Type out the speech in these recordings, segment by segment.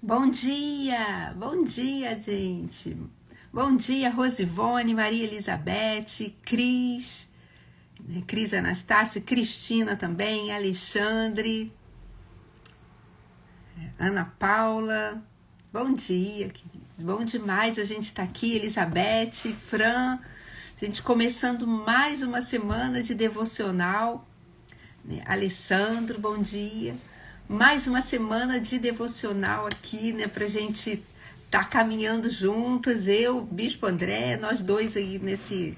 Bom dia, gente. Bom dia, Rosivone, Maria Elizabeth, Cris Anastácio, Cristina também, Alexandre, Ana Paula. Bom dia, queridos. Bom demais a gente estar aqui, Elizabeth, Fran, a gente começando mais uma semana de devocional. Alessandro, bom dia. Mais uma semana de devocional aqui, né, pra gente tá caminhando juntas, eu, Bispo André, nós dois aí nesse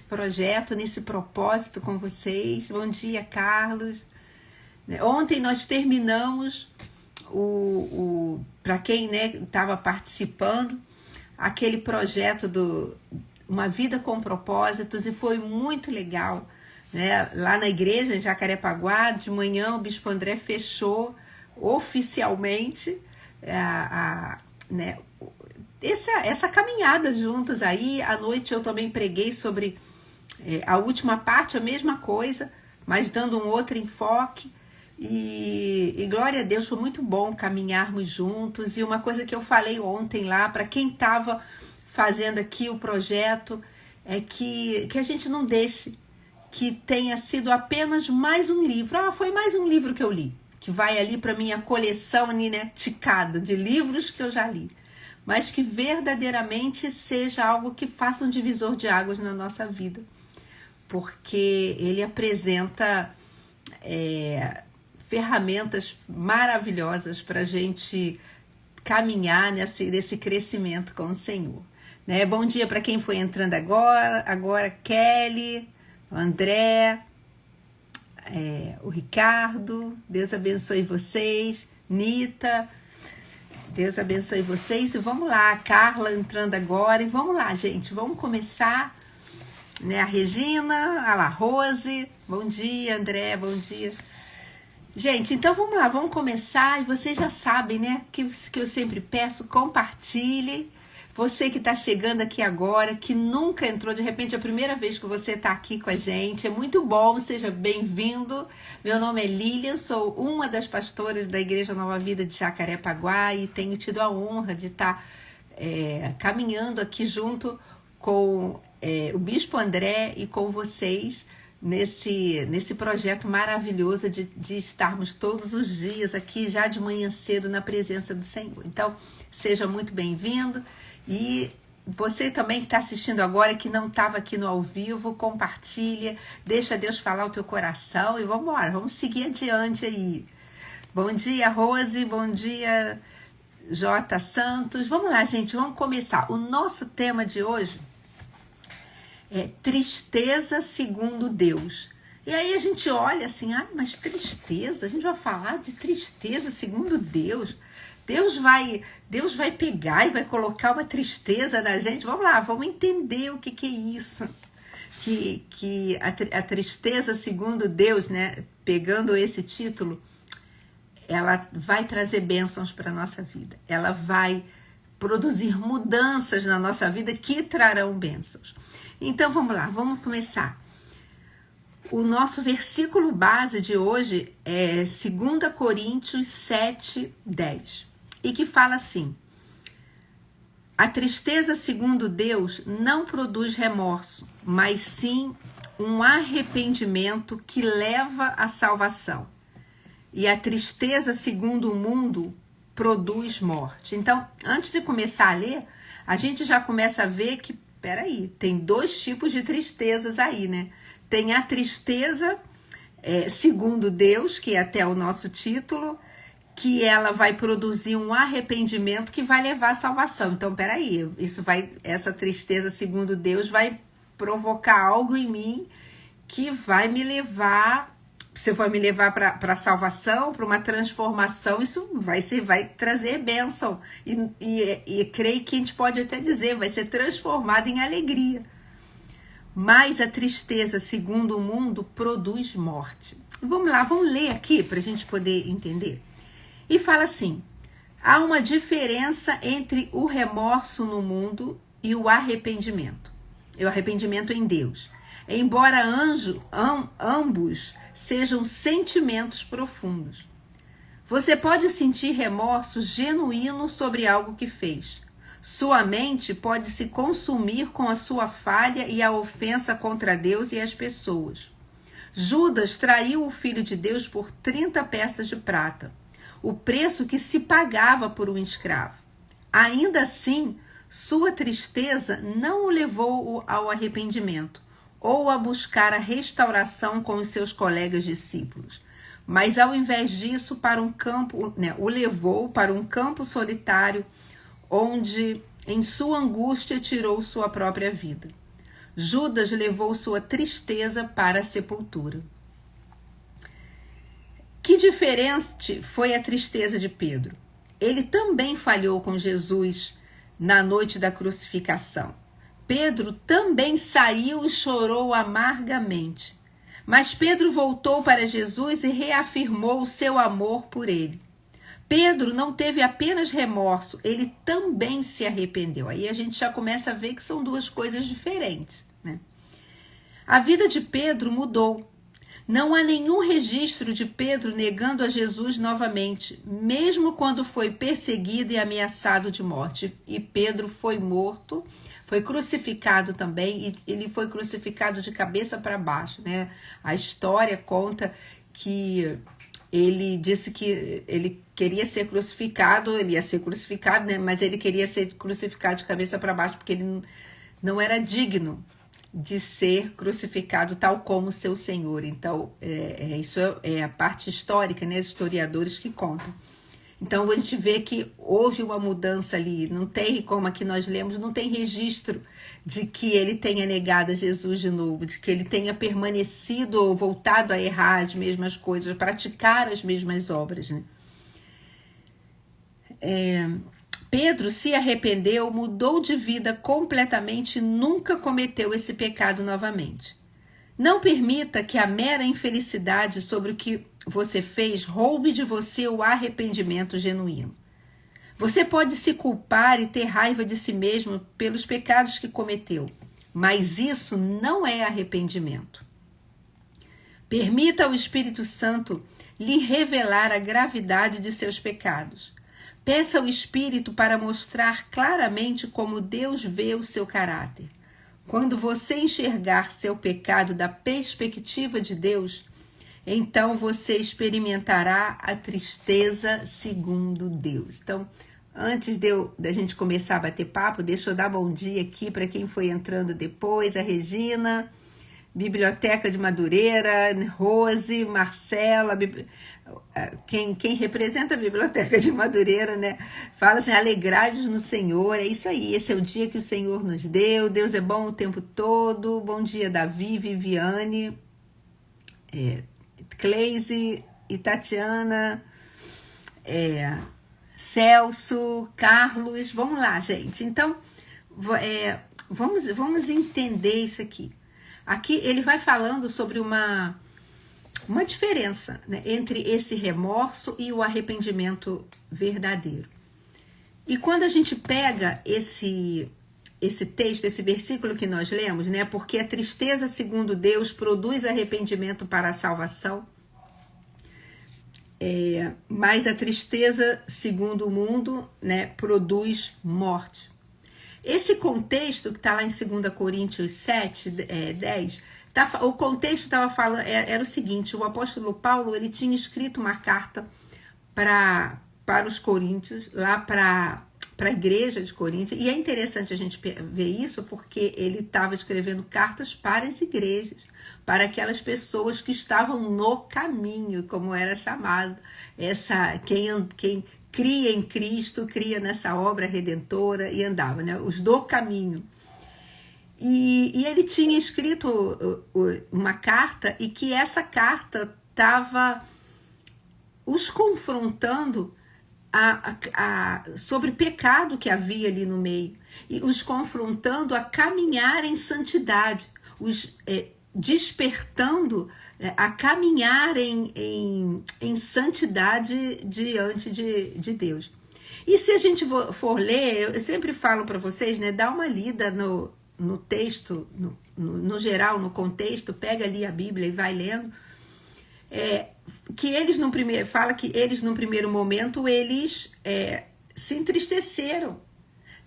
projeto, nesse propósito com vocês. Bom dia, Carlos. Ontem nós terminamos para quem, né, estava participando, aquele projeto do Uma Vida com Propósitos, e foi muito legal. Né? Lá na igreja, em Jacarepaguá, de manhã o Bispo André fechou oficialmente né, essa caminhada juntos aí. À noite eu também preguei sobre a última parte, a mesma coisa, mas dando um outro enfoque. E glória a Deus, foi muito bom caminharmos juntos. E uma coisa que eu falei ontem lá, para quem estava fazendo aqui o projeto, é que a gente não deixe que tenha sido apenas mais um livro. Foi mais um livro que eu li, que vai ali para minha coleção ali, né, ticada de livros que eu já li, mas que verdadeiramente seja algo que faça um divisor de águas na nossa vida, porque ele apresenta ferramentas maravilhosas para a gente caminhar nesse crescimento com o Senhor. Né? Bom dia para quem foi entrando agora, Kelly, André, o Ricardo, Deus abençoe vocês, Nita, Deus abençoe vocês. E vamos lá, a Carla entrando agora, e vamos lá, gente, vamos começar, né? A Regina, a Rose, bom dia, André, bom dia. Gente, então vamos lá, vamos começar, e vocês já sabem, né, que eu sempre peço, compartilhe. Você que está chegando aqui agora, que nunca entrou, de repente é a primeira vez que você está aqui com a gente, é muito bom, seja bem-vindo. Meu nome é Lília, sou uma das pastoras da Igreja Nova Vida de Jacarepaguá e tenho tido a honra de estar caminhando aqui junto com o Bispo André e com vocês nesse projeto maravilhoso de estarmos todos os dias aqui já de manhã cedo na presença do Senhor. Então, seja muito bem-vindo. E você também que está assistindo agora, que não estava aqui no ao vivo, compartilha, deixa Deus falar o teu coração e vamos embora, vamos seguir adiante aí. Bom dia, Rose, bom dia, J. Santos. Vamos lá, gente, vamos começar. O nosso tema de hoje é tristeza segundo Deus. E aí a gente olha assim, mas tristeza? A gente vai falar de tristeza segundo Deus? Deus vai pegar e vai colocar uma tristeza na gente. Vamos lá, vamos entender o que é isso. Que a tristeza segundo Deus, né? Pegando esse título, ela vai trazer bênçãos para a nossa vida. Ela vai produzir mudanças na nossa vida que trarão bênçãos. Então vamos lá, vamos começar. O nosso versículo base de hoje é 2 Coríntios 7:10. E que fala assim: a tristeza segundo Deus não produz remorso, mas sim um arrependimento que leva à salvação. E a tristeza segundo o mundo produz morte. Então, antes de começar a ler, a gente já começa a ver que, peraí, tem dois tipos de tristezas aí, né? Tem a tristeza segundo Deus, que é até o nosso título, que ela vai produzir um arrependimento que vai levar à salvação. Então, peraí, essa tristeza segundo Deus vai provocar algo em mim que vai me levar, se for me levar para a salvação, para uma transformação, isso vai trazer bênção. E creio que a gente pode até dizer, vai ser transformado em alegria. Mas a tristeza segundo o mundo produz morte. Vamos lá, vamos ler aqui para a gente poder entender. E fala assim: há uma diferença entre o remorso no mundo e o arrependimento. E o arrependimento em Deus. Embora ambos sejam sentimentos profundos. Você pode sentir remorso genuíno sobre algo que fez. Sua mente pode se consumir com a sua falha e a ofensa contra Deus e as pessoas. Judas traiu o Filho de Deus por 30 peças de prata, o preço que se pagava por um escravo. Ainda assim, sua tristeza não o levou ao arrependimento ou a buscar a restauração com os seus colegas discípulos, mas ao invés disso o levou para um campo solitário onde em sua angústia tirou sua própria vida. Judas levou sua tristeza para a sepultura. Que diferente foi a tristeza de Pedro. Ele também falhou com Jesus na noite da crucificação. Pedro também saiu e chorou amargamente. Mas Pedro voltou para Jesus e reafirmou o seu amor por ele. Pedro não teve apenas remorso, ele também se arrependeu. Aí a gente já começa a ver que são duas coisas diferentes, né? A vida de Pedro mudou. Não há nenhum registro de Pedro negando a Jesus novamente, mesmo quando foi perseguido e ameaçado de morte. E Pedro foi morto, foi crucificado também, e ele foi crucificado de cabeça para baixo, né? A história conta que ele disse que ele queria ser crucificado, ele ia ser crucificado, né? Mas ele queria ser crucificado de cabeça para baixo, porque ele não era digno de ser crucificado tal como seu Senhor. Então, isso é a parte histórica, né? Os historiadores que contam. Então, a gente vê que houve uma mudança ali. Não tem, como aqui nós lemos, não tem registro de que ele tenha negado a Jesus de novo, de que ele tenha permanecido ou voltado a errar as mesmas coisas, a praticar as mesmas obras, né? Pedro se arrependeu, mudou de vida completamente e nunca cometeu esse pecado novamente. Não permita que a mera infelicidade sobre o que você fez roube de você o arrependimento genuíno. Você pode se culpar e ter raiva de si mesmo pelos pecados que cometeu, mas isso não é arrependimento. Permita ao Espírito Santo lhe revelar a gravidade de seus pecados. Peça ao Espírito para mostrar claramente como Deus vê o seu caráter. Quando você enxergar seu pecado da perspectiva de Deus, então você experimentará a tristeza segundo Deus. Então, antes da gente começar a bater papo, deixa eu dar bom dia aqui para quem foi entrando depois, a Regina, Biblioteca de Madureira, Rose, Marcela, quem representa a Biblioteca de Madureira, né? Fala assim, alegrai-vos no Senhor, é isso aí, esse é o dia que o Senhor nos deu, Deus é bom o tempo todo. Bom dia, Davi, Viviane, Cleise e Tatiana, Celso, Carlos. Vamos lá, gente. Então, vamos entender isso aqui. Aqui ele vai falando sobre uma diferença, né, entre esse remorso e o arrependimento verdadeiro. E quando a gente pega esse texto, esse versículo que nós lemos, né, porque a tristeza segundo Deus produz arrependimento para a salvação, mas a tristeza segundo o mundo, né, produz morte. Esse contexto que está lá em 2 Coríntios 7, 10, o contexto estava falando, era o seguinte: o apóstolo Paulo ele tinha escrito uma carta para os coríntios, lá para a igreja de Coríntios, e é interessante a gente ver isso porque ele estava escrevendo cartas para as igrejas, para aquelas pessoas que estavam no caminho, como era chamado, quem cria em Cristo, cria nessa obra redentora e andava, né? Os do caminho. E ele tinha escrito uma carta e que essa carta estava os confrontando sobre pecado que havia ali no meio e os confrontando a caminhar em santidade, os despertando a caminhar em santidade diante de Deus. E se a gente for ler, eu sempre falo para vocês, né, dá uma lida no texto, no geral, no contexto, pega ali a Bíblia e vai lendo. que eles no primeiro, fala que eles no primeiro momento, eles se entristeceram,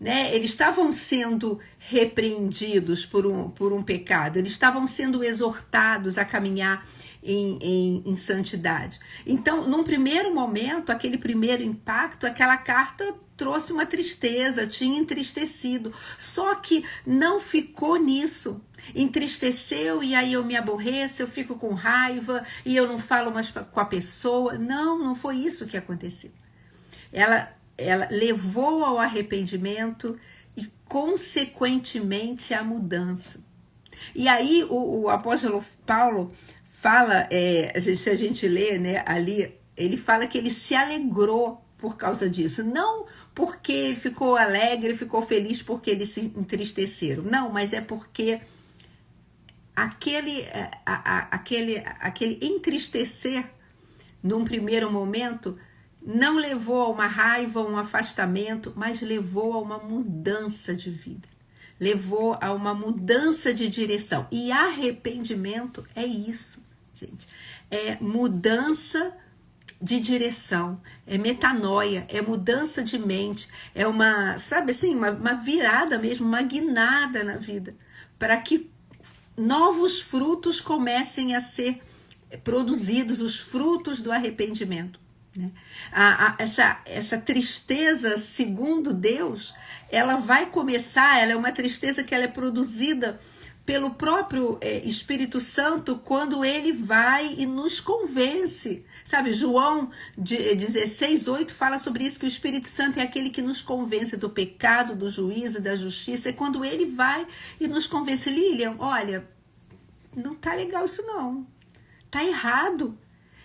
né? Eles estavam sendo repreendidos por um pecado, eles estavam sendo exortados a caminhar em santidade. Então, num primeiro momento, aquele primeiro impacto, aquela carta trouxe uma tristeza, tinha entristecido, só que não ficou nisso. Entristeceu e aí eu me aborreço, eu fico com raiva e eu não falo mais com a pessoa. Não foi isso que aconteceu. Ela levou ao arrependimento e, consequentemente, à mudança. E aí o apóstolo Paulo fala, se a gente lê, né, ali, ele fala que ele se alegrou por causa disso. Não porque ficou alegre, ficou feliz porque eles se entristeceram. Não, mas é porque aquele entristecer, num primeiro momento, não levou a uma raiva, a um afastamento, mas levou a uma mudança de vida. Levou a uma mudança de direção. E arrependimento é isso, gente. É mudança de direção, é metanoia, é mudança de mente, é uma, sabe assim, uma virada mesmo, uma guinada na vida, para que novos frutos comecem a ser produzidos, os frutos do arrependimento, né? Essa tristeza, segundo Deus, ela vai começar, ela é uma tristeza que ela é produzida pelo próprio Espírito Santo, quando ele vai e nos convence, sabe? João 16:8 fala sobre isso, que o Espírito Santo é aquele que nos convence do pecado, do juízo e da justiça. É quando ele vai e nos convence. Lilian, olha, não tá legal isso não, tá errado.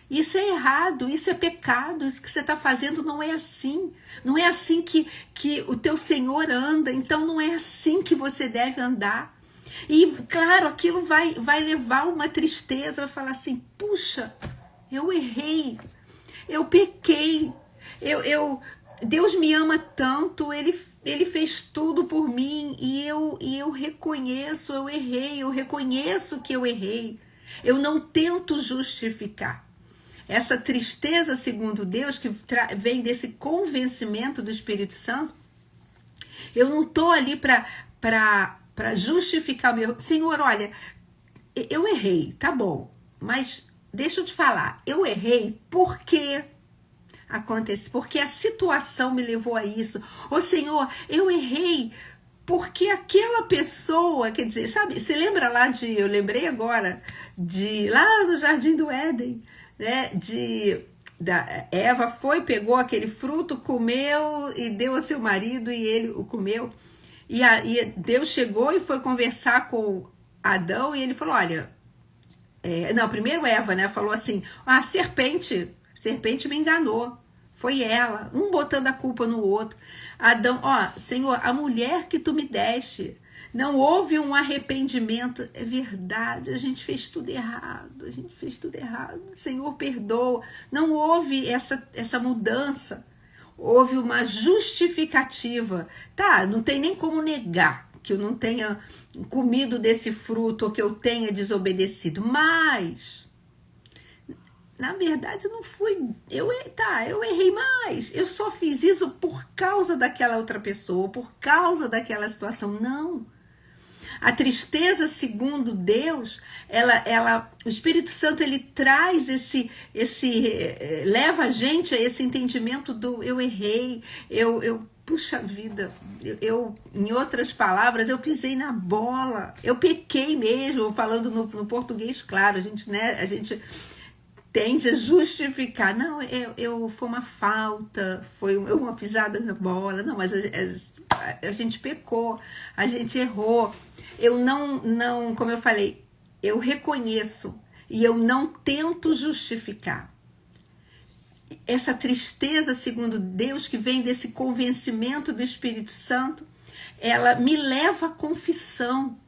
Isso é errado, isso é pecado, isso que você está fazendo não é assim. Não é assim que o teu Senhor anda, então não é assim que você deve andar. E, claro, aquilo vai levar uma tristeza, vai falar assim, puxa, eu errei, eu pequei, Deus me ama tanto, ele fez tudo por mim e eu reconheço, eu errei, eu reconheço que eu errei, eu não tento justificar. Essa tristeza, segundo Deus, que vem desse convencimento do Espírito Santo, eu não estou ali para justificar o meu... Senhor, olha, eu errei, tá bom, mas deixa eu te falar, eu errei porque acontece, porque a situação me levou a isso. Ô Senhor, eu errei porque aquela pessoa, quer dizer, sabe, você lembra lá eu lembrei agora, lá no Jardim do Éden, né, da Eva pegou aquele fruto, comeu e deu ao seu marido e ele o comeu. E Deus chegou e foi conversar com Adão e ele falou, olha, primeiro Eva, né, falou assim, a serpente me enganou, foi ela, um botando a culpa no outro. Adão, Senhor, a mulher que tu me deste, não houve um arrependimento. É verdade, a gente fez tudo errado, Senhor, perdoa. Não houve essa mudança. Houve uma justificativa. Tá, não tem nem como negar que eu não tenha comido desse fruto ou que eu tenha desobedecido. Mas, na verdade, não fui... Eu errei mais. Eu só fiz isso por causa daquela outra pessoa, por causa daquela situação. Não. A tristeza, segundo Deus, o Espírito Santo, ele traz leva a gente a esse entendimento do eu errei, puxa vida, em outras palavras, eu pisei na bola, eu pequei mesmo, falando no português, claro, a gente tende a justificar, não, foi uma falta, foi uma pisada na bola, não, mas a gente pecou, a gente errou. Eu não, como eu falei, eu reconheço e eu não tento justificar. Essa tristeza, segundo Deus, que vem desse convencimento do Espírito Santo, ela me leva à confissão,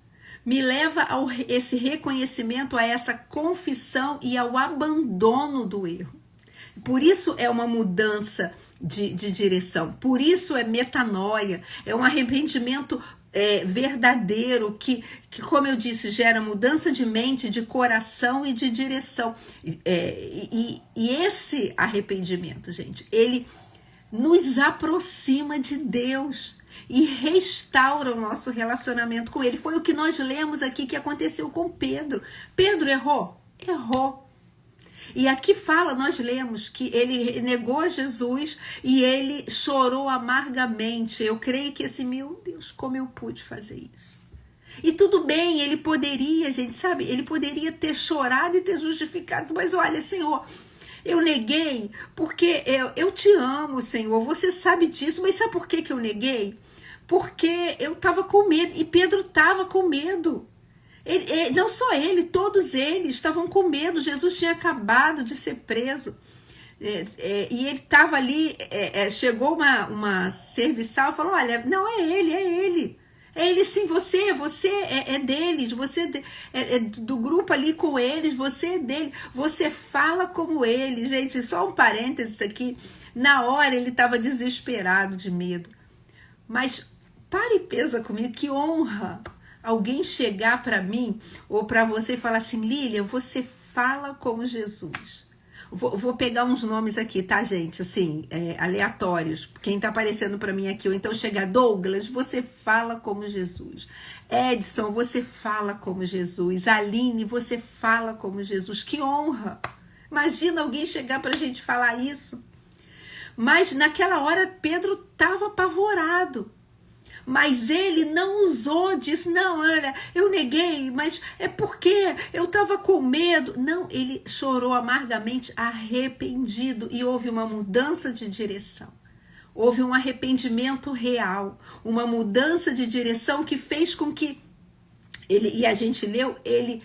me leva a esse reconhecimento, a essa confissão e ao abandono do erro. Por isso é uma mudança de direção, por isso é metanoia, é um arrependimento verdadeiro que, como eu disse, gera mudança de mente, de coração e de direção. E esse arrependimento, gente, ele nos aproxima de Deus e restaura o nosso relacionamento com Ele. Foi o que nós lemos aqui que aconteceu com Pedro. Pedro errou? Errou. E aqui fala, nós lemos que ele negou Jesus e ele chorou amargamente. Eu creio que meu Deus, como eu pude fazer isso? E tudo bem, ele poderia, gente, sabe? Ele poderia ter chorado e ter justificado, mas olha, Senhor, eu neguei porque eu te amo, Senhor, você sabe disso, mas sabe por que eu neguei? Porque eu estava com medo, e Pedro estava com medo. Não só ele, todos eles estavam com medo. Jesus tinha acabado de ser preso. E ele estava ali, chegou uma serviçal e falou, olha, não é ele, é ele. É ele sim, você é deles, você é do grupo ali com eles, você é dele, você fala como ele. Gente, só um parênteses aqui, na hora ele estava desesperado de medo. Mas para e pensa comigo, que honra alguém chegar para mim ou para você e falar assim, Lília, você fala como Jesus. Vou pegar uns nomes aqui, tá, gente? Assim, aleatórios. Quem tá aparecendo para mim aqui. Ou então chega Douglas, você fala como Jesus. Edson, você fala como Jesus. Aline, você fala como Jesus. Que honra! Imagina alguém chegar pra gente falar isso. Mas naquela hora Pedro estava apavorado. Mas ele não usou disso, não, olha, eu neguei, mas é porque eu estava com medo. Não, ele chorou amargamente, arrependido, e houve uma mudança de direção. Houve um arrependimento real, uma mudança de direção que fez com que e a gente leu, ele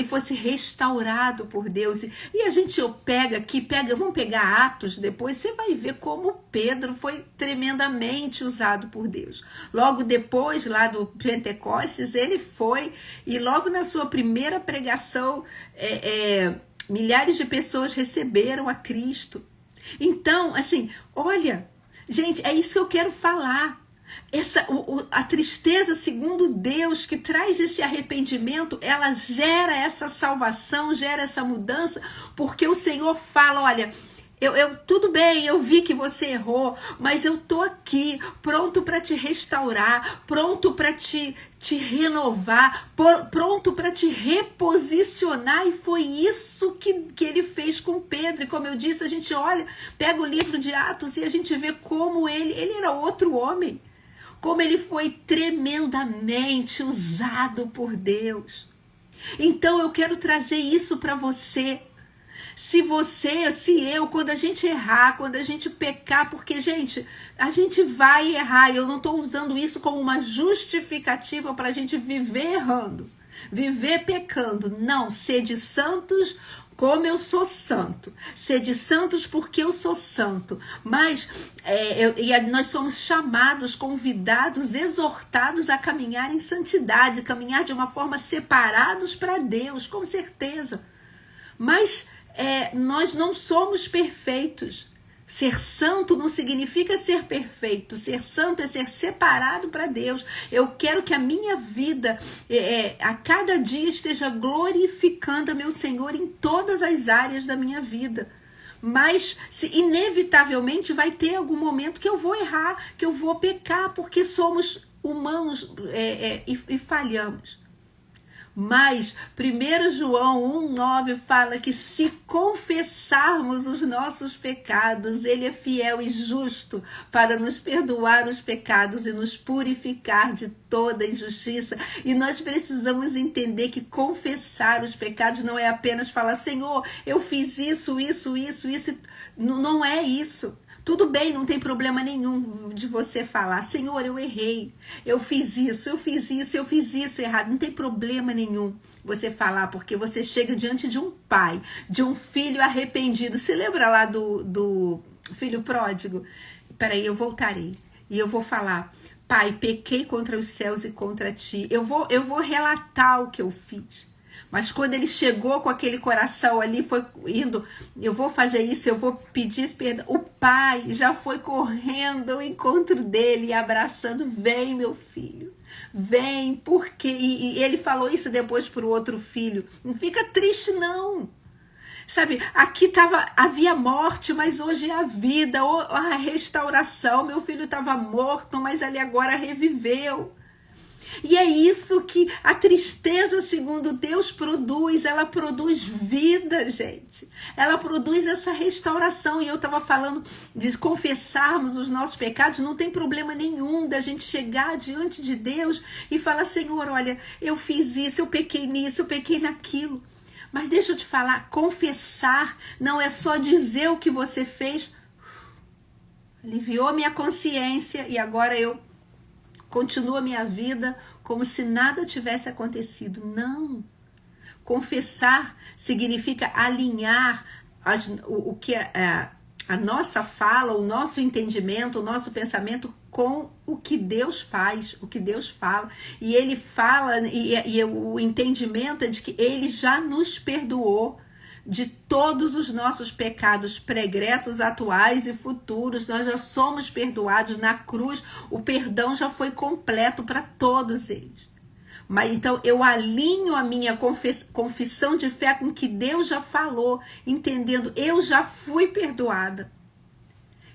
fosse restaurado por Deus. E a gente vamos pegar Atos depois, você vai ver como Pedro foi tremendamente usado por Deus. Logo depois, lá do Pentecostes, ele foi, e logo na sua primeira pregação, milhares de pessoas receberam a Cristo. Então, assim, olha, gente, é isso que eu quero falar. A tristeza segundo Deus que traz esse arrependimento, ela gera essa salvação, gera essa mudança, porque o Senhor fala, olha, tudo bem, eu vi que você errou, mas eu tô aqui, pronto para te restaurar, pronto para te renovar, pronto para te reposicionar. E foi isso que ele fez com Pedro. E como eu disse, a gente olha, pega o livro de Atos e a gente vê como ele era outro homem. Como ele foi tremendamente usado por Deus. Então eu quero trazer isso para você. Se eu, quando a gente errar, quando a gente pecar, porque, gente, a gente vai errar. Eu não estou usando isso como uma justificativa para a gente viver errando, viver pecando. Não, sede santos como eu sou santo. Sede santos porque eu sou santo. Mas nós somos chamados, convidados, exortados a caminhar em santidade, caminhar de uma forma separados para Deus, com certeza. Mas nós não somos perfeitos. Ser santo não significa ser perfeito. Ser santo é ser separado para Deus. Eu quero que a minha vida, a cada dia, esteja glorificando a meu Senhor em todas as áreas da minha vida. Mas inevitavelmente vai ter algum momento que eu vou errar, que eu vou pecar, porque somos humanos e falhamos. Mas 1 João 1,9 fala que se confessarmos os nossos pecados, Ele é fiel e justo para nos perdoar os pecados e nos purificar de toda injustiça. E nós precisamos entender que confessar os pecados não é apenas falar, Senhor, eu fiz isso. Não é isso. Tudo bem, não tem problema nenhum de você falar, Senhor, eu errei, eu fiz isso errado. Não tem problema nenhum você falar, porque você chega diante de um pai, de um filho arrependido. Se lembra lá do filho pródigo? Peraí, eu voltarei e eu vou falar, Pai, pequei contra os céus e contra ti. Eu vou relatar o que eu fiz. Mas quando ele chegou com aquele coração ali, foi indo, eu vou fazer isso, eu vou pedir esse perdão. O pai já foi correndo ao encontro dele e abraçando, vem meu filho, vem, porque... E ele falou isso depois para o outro filho, não fica triste não. Sabe, aqui havia morte, mas hoje é a vida, a restauração. Meu filho estava morto, mas ele agora reviveu. E é isso que a tristeza, segundo Deus, produz. Ela produz vida, gente. Ela produz essa restauração. E eu estava falando de confessarmos os nossos pecados. Não tem problema nenhum da gente chegar diante de Deus e falar: Senhor, olha, eu fiz isso, eu pequei nisso, eu pequei naquilo. Mas deixa eu te falar, confessar não é só dizer o que você fez. Aliviou minha consciência e agora eu continuo a minha vida como se nada tivesse acontecido. Não. Confessar significa alinhar o que a nossa fala, o nosso entendimento, o nosso pensamento com o que Deus faz, o que Deus fala. E ele fala, e o entendimento é de que ele já nos perdoou de todos os nossos pecados pregressos, atuais e futuros. Nós já somos perdoados na cruz, o perdão já foi completo para todos eles. Mas então eu alinho a minha confissão de fé com o que Deus já falou, entendendo, eu já fui perdoada.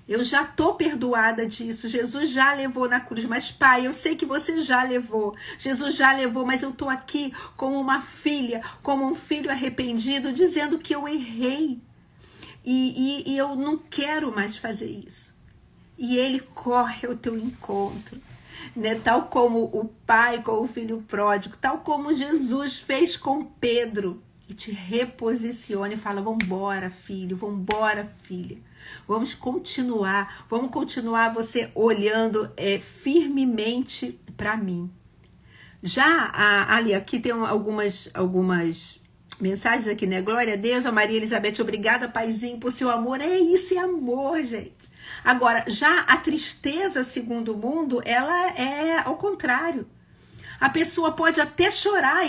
Eu já estou perdoada disso. Jesus já levou na cruz. Mas, Pai, eu sei que você já levou. Jesus já levou, mas eu estou aqui como uma filha, como um filho arrependido, dizendo que eu errei. E eu não quero mais fazer isso. E ele corre ao teu encontro. Né? Tal como o pai com o filho pródigo, tal como Jesus fez com Pedro. E te reposiciona e fala: vambora, filho, vambora, filha. Vamos continuar você olhando firmemente para mim. Já ali, aqui tem algumas mensagens aqui, né? Glória a Deus, a Maria Elizabeth, obrigada, paizinho, por seu amor. É isso, é amor, gente. Agora, já a tristeza, segundo o mundo, ela é ao contrário. A pessoa pode até chorar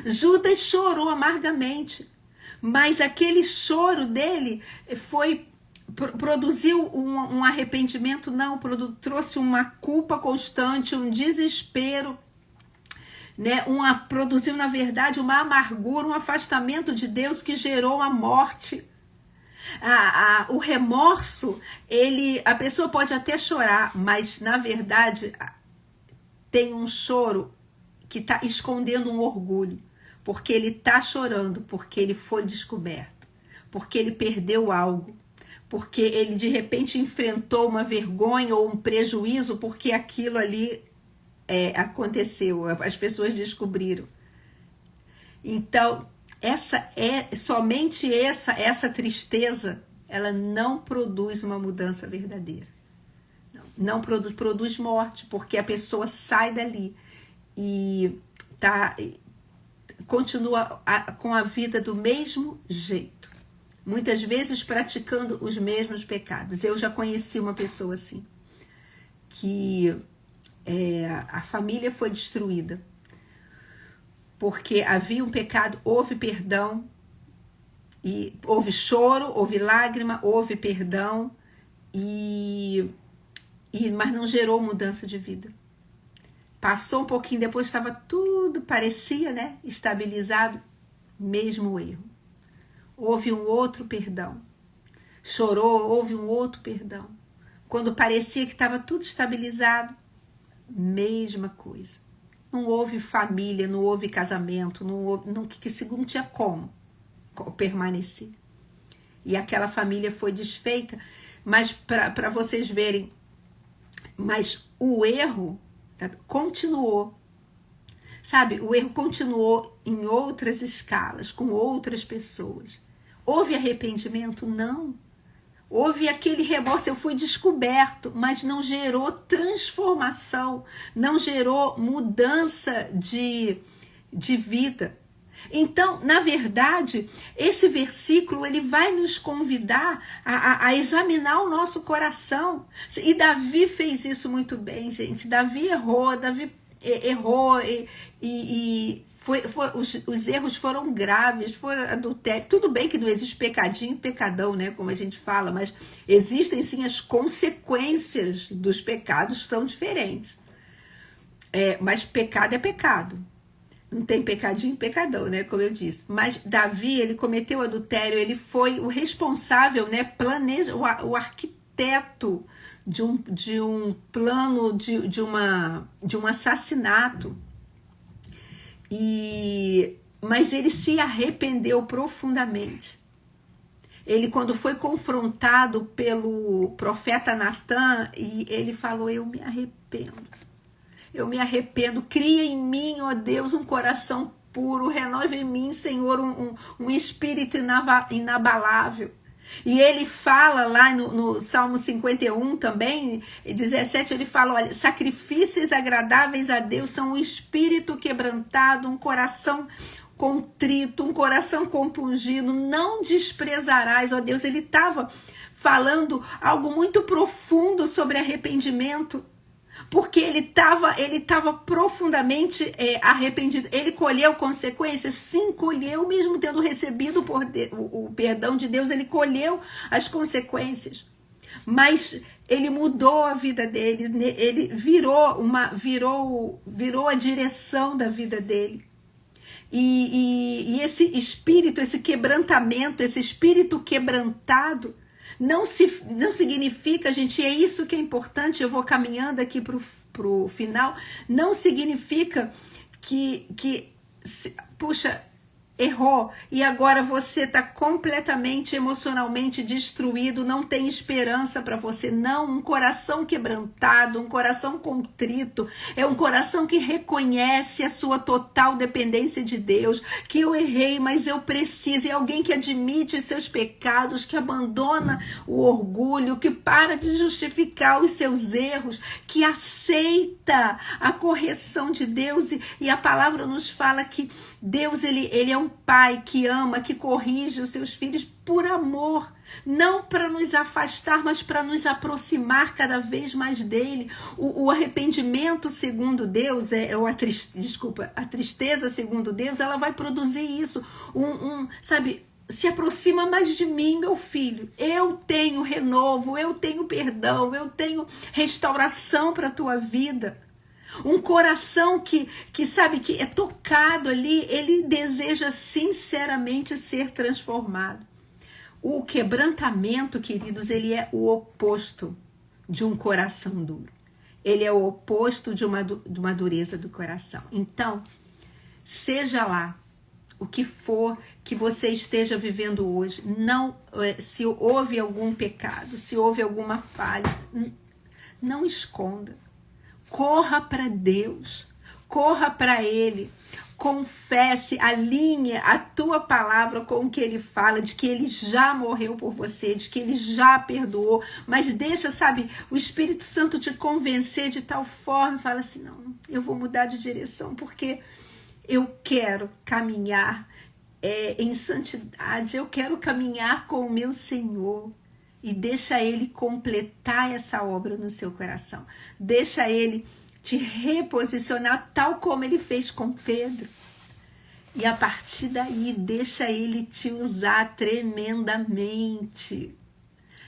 Judas chorou amargamente, mas aquele choro dele produziu um arrependimento, não, trouxe uma culpa constante, um desespero, né? Produziu, na verdade, uma amargura, um afastamento de Deus que gerou a morte. O remorso, a pessoa pode até chorar, mas, na verdade, tem um choro que está escondendo um orgulho, porque ele está chorando, porque ele foi descoberto, porque ele perdeu algo, porque ele de repente enfrentou uma vergonha ou um prejuízo, porque aquilo ali aconteceu, as pessoas descobriram. Então, somente essa tristeza, ela não produz uma mudança verdadeira. Não produz morte, porque a pessoa sai dali e continua com a vida do mesmo jeito, muitas vezes praticando os mesmos pecados. Eu já conheci uma pessoa assim, que a família foi destruída porque havia um pecado, houve perdão, e houve choro, houve lágrima, houve perdão, mas não gerou mudança de vida. Passou um pouquinho depois, estava tudo, parecia, né, estabilizado, mesmo erro. Houve um outro perdão. Chorou, houve um outro perdão. Quando parecia que estava tudo estabilizado, mesma coisa. Não houve família, não houve casamento, não tinha como permanecer. E aquela família foi desfeita, mas para vocês verem, mas o erro continuou, sabe? O erro continuou em outras escalas, com outras pessoas. Houve arrependimento? Não. Houve aquele remorso, eu fui descoberto, mas não gerou transformação, não gerou mudança de vida. Então, na verdade, esse versículo ele vai nos convidar a examinar o nosso coração. E Davi fez isso muito bem, gente. Davi errou, Davi errou os erros foram graves, foram adultério. Tudo bem que não existe pecadinho e pecadão, né, como a gente fala, mas existem sim as consequências dos pecados, são diferentes. Mas pecado é pecado. Não tem pecadinho e pecadão, né, como eu disse. Mas Davi, ele cometeu adultério, ele foi o responsável, né, o arquiteto de um plano de um assassinato. Mas ele se arrependeu profundamente. Ele, quando foi confrontado pelo profeta Natã, e ele falou: eu me arrependo, cria em mim, ó Deus, um coração puro, renova em mim, Senhor, um espírito inabalável. E ele fala lá no Salmo 51 também, 17, ele fala: olha, sacrifícios agradáveis a Deus são um espírito quebrantado, um coração contrito, um coração compungido, não desprezarás, ó Deus. Ele estava falando algo muito profundo sobre arrependimento, porque ele estava profundamente arrependido. Ele colheu consequências? Sim, colheu, mesmo tendo recebido o perdão de Deus, ele colheu as consequências. Mas ele mudou a vida dele, ele virou a direção da vida dele. E esse espírito, esse quebrantamento, esse espírito quebrantado, não significa, gente, é isso que é importante, eu vou caminhando aqui pro final, não significa puxa, errou, e agora você está completamente emocionalmente destruído, não tem esperança para você. Não, um coração quebrantado, um coração contrito, é um coração que reconhece a sua total dependência de Deus, que eu errei, mas eu preciso. É alguém que admite os seus pecados, que abandona o orgulho, que para de justificar os seus erros, que aceita a correção de Deus. E a palavra nos fala que Deus, ele é um pai que ama, que corrige os seus filhos por amor, não para nos afastar, mas para nos aproximar cada vez mais dele. O arrependimento segundo Deus, a tristeza segundo Deus, ela vai produzir isso, sabe, se aproxima mais de mim, meu filho. Eu tenho renovo, eu tenho perdão, eu tenho restauração para a tua vida. Um coração que sabe, que é tocado ali, ele deseja sinceramente ser transformado. O quebrantamento, queridos, ele é o oposto de um coração duro. Ele é o oposto de uma dureza do coração. Então, seja lá o que for que você esteja vivendo hoje, não, se houve algum pecado, se houve alguma falha, não esconda. Corra para Deus, corra para Ele, confesse, alinhe a tua palavra com o que Ele fala, de que Ele já morreu por você, de que Ele já perdoou, mas deixa, sabe, o Espírito Santo te convencer de tal forma, fala assim: não, eu vou mudar de direção, porque eu quero caminhar em santidade, eu quero caminhar com o meu Senhor. E deixa Ele completar essa obra no seu coração. Deixa Ele te reposicionar tal como Ele fez com Pedro. E a partir daí, deixa Ele te usar tremendamente.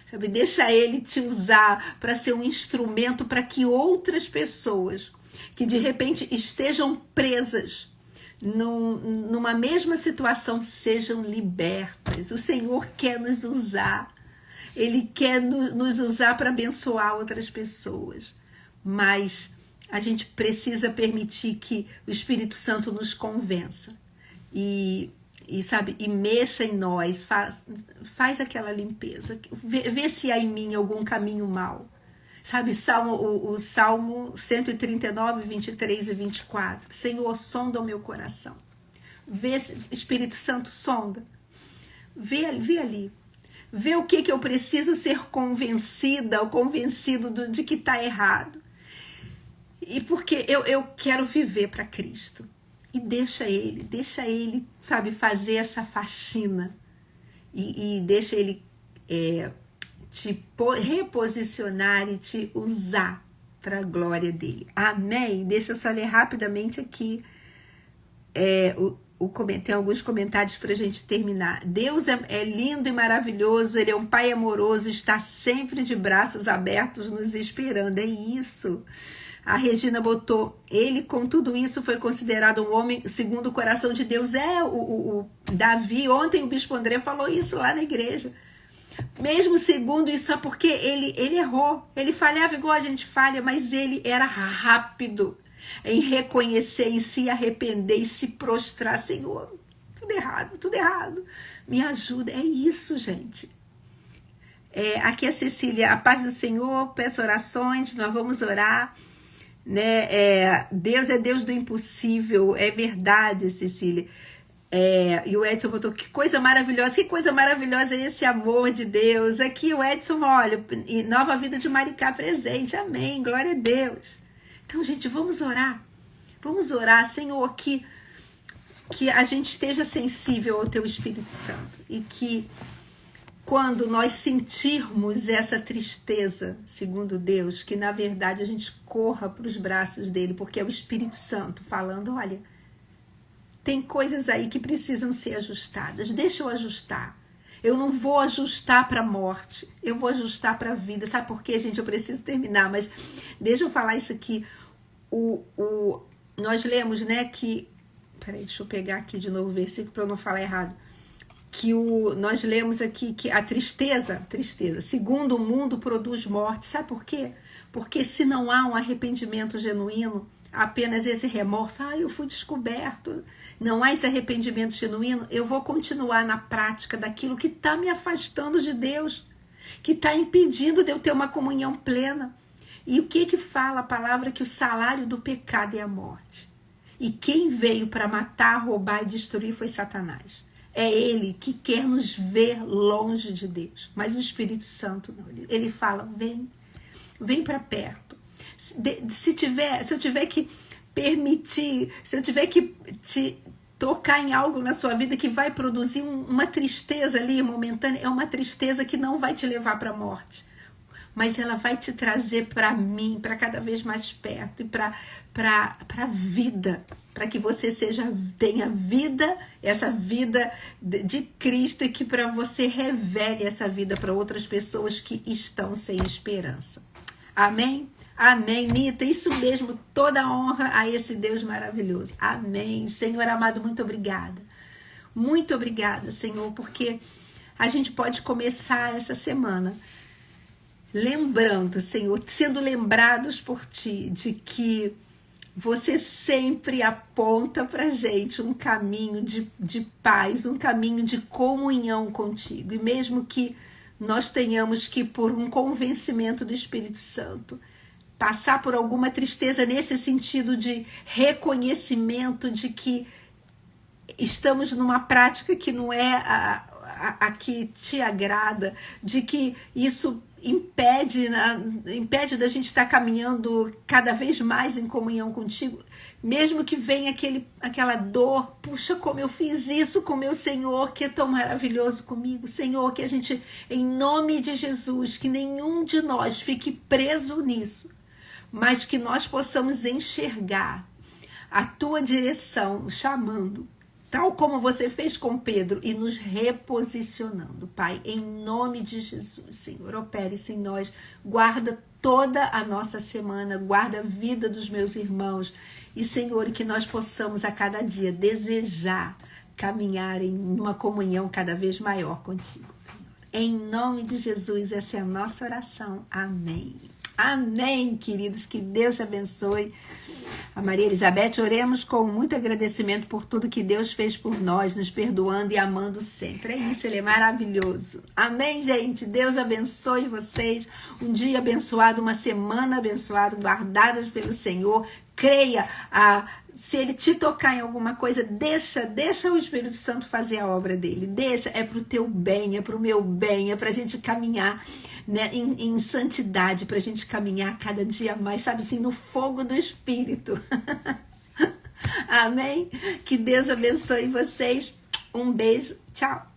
Sabe? Deixa Ele te usar para ser um instrumento para que outras pessoas que de repente estejam presas numa mesma situação sejam libertas. O Senhor quer nos usar. Ele quer nos usar para abençoar outras pessoas, mas a gente precisa permitir que o Espírito Santo nos convença e mexa em nós, faz aquela limpeza, vê se há em mim algum caminho mau. Sabe, o Salmo 139, 23 e 24. Senhor, sonda o meu coração. Espírito Santo, sonda. Vê ali. Vê o que eu preciso ser convencida ou convencido de que está errado. E porque eu quero viver para Cristo. E deixa Ele, sabe, fazer essa faxina. E deixa Ele te reposicionar e te usar para a glória dele. Amém? Deixa eu só ler rapidamente aqui tem alguns comentários para a gente terminar. Deus é lindo e maravilhoso, Ele é um Pai amoroso, está sempre de braços abertos nos esperando. É isso. A Regina botou, ele com tudo isso foi considerado um homem segundo o coração de Deus. O Davi, ontem o Bispo André falou isso lá na igreja. Mesmo segundo isso, só porque ele errou. Ele falhava igual a gente falha, mas ele era rápido em reconhecer, em se arrepender e se prostrar. Senhor, tudo errado. Me ajuda. É isso, gente. Aqui a Cecília, a paz do Senhor, peço orações, nós vamos orar. Né? Deus é Deus do impossível, é verdade, Cecília. E o Edson botou, que coisa maravilhosa é esse amor de Deus. Aqui o Edson, olha, Nova Vida de Maricá presente, amém, glória a Deus. Então, gente, vamos orar, Senhor, que a gente esteja sensível ao Teu Espírito Santo e que quando nós sentirmos essa tristeza, segundo Deus, que na verdade a gente corra para os braços dele, porque é o Espírito Santo falando, olha, tem coisas aí que precisam ser ajustadas, deixa eu ajustar. Eu não vou ajustar para a morte, eu vou ajustar para a vida. Sabe por quê, gente? Eu preciso terminar, mas deixa eu falar isso aqui. Nós lemos, que... Peraí, deixa eu pegar aqui de novo o versículo para eu não falar errado. Nós lemos aqui que a tristeza, segundo o mundo, produz morte. Sabe por quê? Porque se não há um arrependimento genuíno, apenas esse remorso, eu fui descoberto, não há esse arrependimento genuíno, eu vou continuar na prática daquilo que está me afastando de Deus, que está impedindo de eu ter uma comunhão plena. E o que fala a palavra? Que o salário do pecado é a morte. E quem veio para matar, roubar e destruir foi Satanás. É ele que quer nos ver longe de Deus. Mas o Espírito Santo não. Ele fala, vem para perto. Se eu tiver que permitir, se eu tiver que te tocar em algo na sua vida que vai produzir uma tristeza ali momentânea, é uma tristeza que não vai te levar para a morte, mas ela vai te trazer para mim, para cada vez mais perto e para a vida, para que você tenha vida, essa vida de Cristo, e que para você revele essa vida para outras pessoas que estão sem esperança. Amém? Amém, Nita, isso mesmo, toda honra a esse Deus maravilhoso. Amém. Senhor amado, muito obrigada. Muito obrigada, Senhor, porque a gente pode começar essa semana lembrando, Senhor, sendo lembrados por Ti, de que você sempre aponta pra gente um caminho de paz, um caminho de comunhão contigo. E mesmo que nós tenhamos que, por um convencimento do Espírito Santo, passar por alguma tristeza nesse sentido de reconhecimento de que estamos numa prática que não é a que te agrada, de que isso impede da gente estar caminhando cada vez mais em comunhão contigo, mesmo que venha aquela dor, puxa, como eu fiz isso com meu Senhor, que é tão maravilhoso comigo, Senhor, que a gente, em nome de Jesus, que nenhum de nós fique preso nisso, mas que nós possamos enxergar a tua direção chamando, tal como você fez com Pedro, e nos reposicionando, Pai, em nome de Jesus, Senhor, opere-se em nós, guarda toda a nossa semana, guarda a vida dos meus irmãos, e Senhor, que nós possamos a cada dia desejar caminhar em uma comunhão cada vez maior contigo. Em nome de Jesus, essa é a nossa oração. Amém. Amém, queridos, que Deus te abençoe. A Maria Elizabeth, oremos com muito agradecimento por tudo que Deus fez por nós, nos perdoando e amando sempre. É isso, Ele é maravilhoso. Amém, gente? Deus abençoe vocês. Um dia abençoado, uma semana abençoada, guardadas pelo Senhor. Creia, se Ele te tocar em alguma coisa, deixa o Espírito Santo fazer a obra dele. Deixa, é para o teu bem, é para o meu bem, é para a gente caminhar, né, em santidade, para a gente caminhar cada dia mais, sabe assim, no fogo do Espírito. Amém? Que Deus abençoe vocês. Um beijo. Tchau.